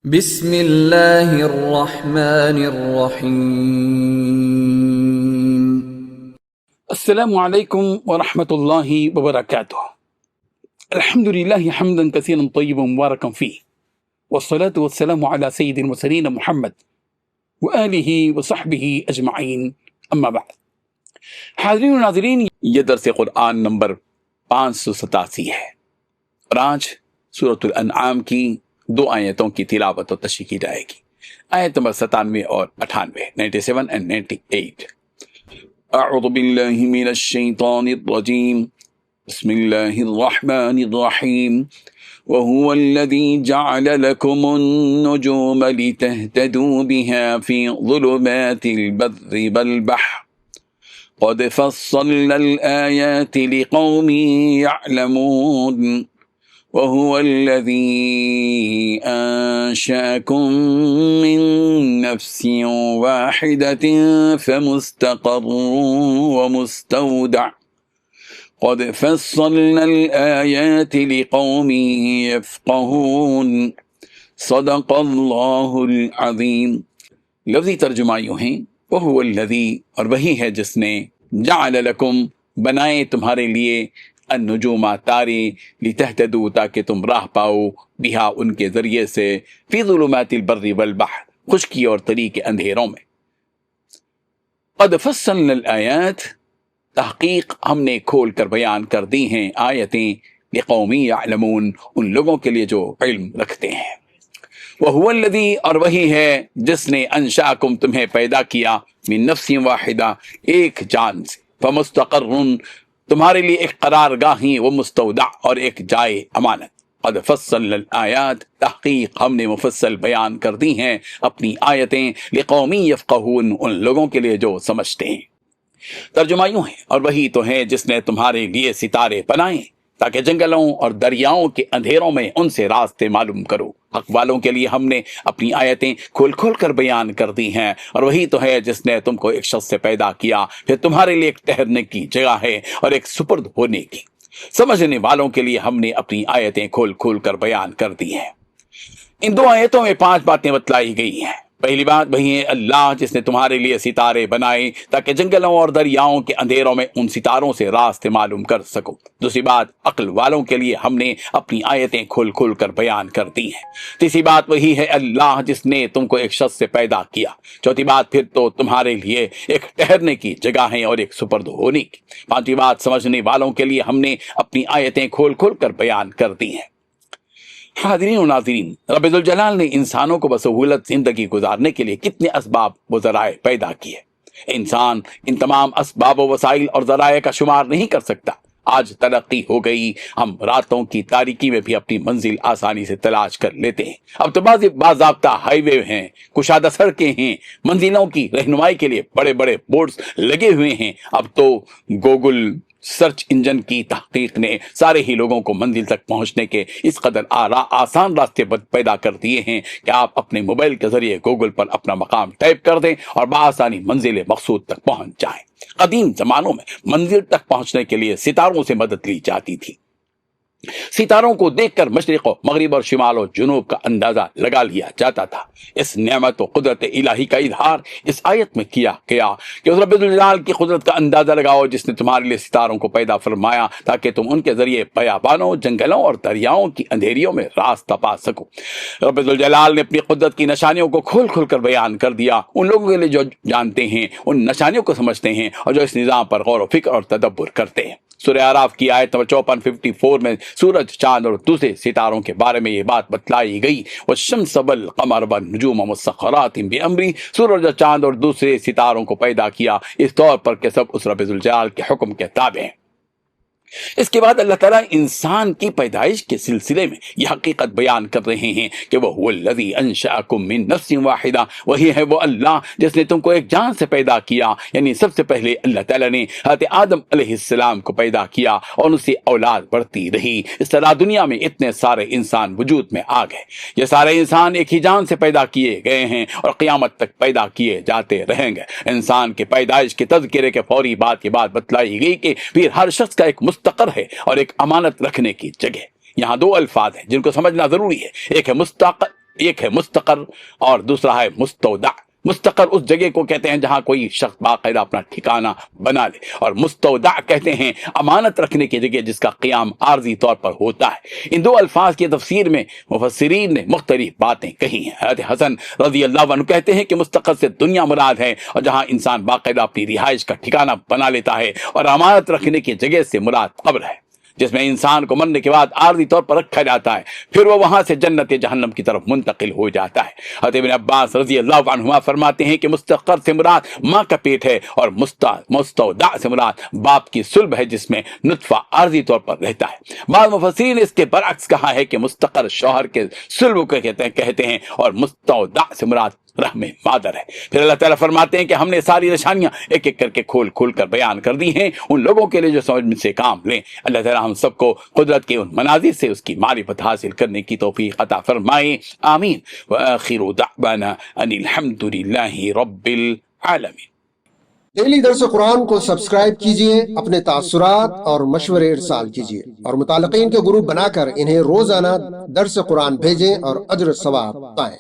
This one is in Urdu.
بسم اللہ الرحمن الرحیم۔ السلام علیکم ورحمۃ اللہ وبرکاتہ۔ الحمد للہ حمدا کثیرا طیبا مبارکا فیہ، والصلاة والسلام علی سید المرسلین محمد وآلہ وصحبہ اجمعین، اما بعد۔ حاضرین و ناظرین، یہ درس قرآن نمبر 587 ہے اور آج سورۃ الانعام کی 2 آیتوں کی تلاوت و تشریح کی جائے گی، آیت نمبر 97 اور 98، 97 and 98۔ اعوذ باللہ من الشیطان الرجیم، بسم اللہ الرحمن الرحیم۔ وهو الذي جعل لكم النجوم لتهتدوا بها في ظلمات البر والبحر قد فصلنا الآيات لقوم يعلمون وهو الذي أنشأكم من نفس واحدة فمستقر ومستودع قد فصلنا الآيات لقوم يفقهون صدق اللہ العظیم۔ لفظی ترجمہ یوں ہیں، وهو الذی، اور وہی ہے جس نے، جعل لکم، بنائے تمہارے لیے، النجوم، تارے، لتہتدوا، تاکہ تم راہ پاؤ، بہا، ان کے ذریعے سے، فی ظلمات البر والبحر، خشکی اور تری کے اندھیروں میں۔ قد فصلنا الآیات، تحقیق ہم نے کھول کر بیان کر دی ہیں آیتیں، لقوم یعلمون، ان لوگوں کے لیے جو علم رکھتے ہیں۔ وہو الذی، اور وہی ہے جس نے، انشاکم، تمہیں پیدا کیا، من نفس واحدہ، ایک جان سے، فمستقر، تمہارے لیے ایک قرار گاہیں، وہ مستودع، اور ایک جائے امانت۔ قد فصلنا الآیات، تحقیق ہم نے مفصل بیان کر دی ہیں اپنی آیتیں، لقوم یفقہون، ان لوگوں کے لیے جو سمجھتے ہیں۔ ترجمہ یوں ہے، اور وہی تو ہے جس نے تمہارے لیے ستارے بنائے تاکہ جنگلوں اور دریاؤں کے اندھیروں میں ان سے راستے معلوم کرو۔ حق والوں کے لیے ہم نے اپنی آیتیں کھول کھول کر بیان کر دی ہیں، اور وہی تو ہے جس نے تم کو ایک شخص سے پیدا کیا، پھر تمہارے لیے ایک ٹھہرنے کی جگہ ہے اور ایک سپرد ہونے کی۔ سمجھنے والوں کے لیے ہم نے اپنی آیتیں کھول کھول کر بیان کر دی ہیں۔ ان 2 آیتوں میں 5 باتیں بتلائی گئی ہیں۔ پہلی بات وہی ہے، اللہ جس نے تمہارے لیے ستارے بنائے تاکہ جنگلوں اور دریاؤں کے اندھیروں میں ان ستاروں سے راستے معلوم کر سکو۔ دوسری بات، عقل والوں کے لیے ہم نے اپنی آیتیں کھول کھول کر بیان کر دی ہیں۔ تیسری بات وہی ہے، اللہ جس نے تم کو ایک شخص سے پیدا کیا۔ چوتھی بات، پھر تو تمہارے لیے ایک ٹھہرنے کی جگہ ہے اور ایک سپرد ہونے کی۔ پانچویں بات، سمجھنے والوں کے لیے ہم نے اپنی آیتیں کھول کھول کر بیان کر دی ہیں۔ حاضرین و ناظرین، رب ذوالجلال نے انسانوں کو بسہولت زندگی گزارنے کے لیے کتنے اسباب و ذرائع پیدا کیے۔ انسان ان تمام اسباب و وسائل اور ذرائع کا شمار نہیں کر سکتا۔ آج ترقی ہو گئی، ہم راتوں کی تاریکی میں بھی اپنی منزل آسانی سے تلاش کر لیتے ہیں۔ اب تو باضابطہ ہائی وے ہیں، کشادہ سڑکیں ہیں، منزلوں کی رہنمائی کے لیے بڑے بڑے بورڈز لگے ہوئے ہیں۔ اب تو گوگل سرچ انجن کی تحقیق نے سارے ہی لوگوں کو منزل تک پہنچنے کے اس قدر آسان راستے پیدا کر دیے ہیں کہ آپ اپنے موبائل کے ذریعے گوگل پر اپنا مقام ٹائپ کر دیں اور بآسانی منزل مقصود تک پہنچ جائیں۔ قدیم زمانوں میں منزل تک پہنچنے کے لیے ستاروں سے مدد لی جاتی تھی۔ ستاروں کو دیکھ کر مشرق و مغرب اور شمال و جنوب کا اندازہ لگا لیا جاتا تھا۔ اس نعمت و قدرت الہی کا اظہار اس آیت میں کیا گیا کہ اس رب الجلال کی قدرت کا اندازہ لگاؤ جس نے تمہارے لیے ستاروں کو پیدا فرمایا تاکہ تم ان کے ذریعے بیابانوں، جنگلوں اور دریاؤں کی اندھیریوں میں راستہ پا سکو۔ رب الجلال نے اپنی قدرت کی نشانیوں کو کھول کھول کر بیان کر دیا ان لوگوں کے لیے جو جانتے ہیں، ان نشانیوں کو سمجھتے ہیں اور جو اس نظام پر غور و فکر اور تدبر کرتے ہیں۔ سورہ اعراف کی آیت نمبر 54 میں سورج، چاند اور دوسرے ستاروں کے بارے میں یہ بات بتلائی گئی، والشمس والقمر والنجوم مسخرات بامری، سورج اور چاند اور دوسرے ستاروں کو پیدا کیا اس طور پر کہ سب اس رب ذوالجلال کے حکم کے تابع ہیں۔ اس کے بعد اللہ تعالیٰ انسان کی پیدائش کے سلسلے میں یہ حقیقت بیان کر رہے ہیں کہ وہ الذی انشأکم من نفس واحدہ، وہی ہے وہ اللہ جس نے تم کو ایک جان سے پیدا کیا۔ یعنی سب سے پہلے اللہ تعالیٰ نے حضرت آدم علیہ السلام کو پیدا کیا اور ان سے اولاد بڑھتی رہی۔ اس طرح دنیا میں اتنے سارے انسان وجود میں آ گئے۔ یہ سارے انسان ایک ہی جان سے پیدا کیے گئے ہیں اور قیامت تک پیدا کیے جاتے رہیں گے۔ انسان کے پیدائش کے تذکرے کے فوری بعد یہ بات بتلائی گئی کہ پھر ہر شخص کا ایک مستقر ہے اور ایک امانت رکھنے کی جگہ۔ یہاں 2 الفاظ ہیں جن کو سمجھنا ضروری ہے، ایک ہے مستقر، ایک ہے مستقر اور دوسرا ہے مستودع۔ مستقر اس جگہ کو کہتے ہیں جہاں کوئی شخص باقاعدہ اپنا ٹھکانہ بنا لے، اور مستودع کہتے ہیں امانت رکھنے کی جگہ جس کا قیام عارضی طور پر ہوتا ہے۔ ان دو الفاظ کی تفسیر میں مفسرین نے مختلف باتیں کہی ہیں۔ حضرت حسن رضی اللہ عنہ کہتے ہیں کہ مستقر سے دنیا مراد ہے، اور جہاں انسان باقاعدہ اپنی رہائش کا ٹھکانہ بنا لیتا ہے، اور امانت رکھنے کی جگہ سے مراد قبر ہے جس میں انسان کو مرنے کے بعد عارضی طور پر رکھا جاتا ہے، پھر وہ وہاں سے جنت جہنم کی طرف منتقل ہو جاتا ہے۔ حضرت ابن عباس رضی اللہ عنہما فرماتے ہیں کہ مستقر سے مراد ماں کا پیٹ ہے، اور مستودع سے مراد باپ کی صلب ہے جس میں نطفہ عارضی طور پر رہتا ہے۔ بعض مفسرین نے اس کے برعکس کہا ہے کہ مستقر شوہر کے صلب کو کہتے ہیں، اور مستودع سے مراد رحم مادر ہے۔ پھر اللہ تعالیٰ فرماتے ہیں کہ ہم نے ساری نشانیاں ایک ایک کر کے کھول کھول کر بیان کر دی ہیں ان لوگوں کے لیے جو سمجھ سے کام لیں۔ اللہ تعالیٰ ہم سب کو قدرت کے ان مناظر سے اس کی معرفت حاصل کرنے کی توفیق عطا فرمائے، آمین۔ وآخر دعوانا ان الحمد للہ رب العالمین۔ ڈیلی درس قرآن کو سبسکرائب کیجئے، اپنے تاثرات اور مشورے ارسال کیجئے، اور متعلقین کے گروپ بنا کر انہیں روزانہ درس قرآن بھیجیں اور اجر ثواب پائیں۔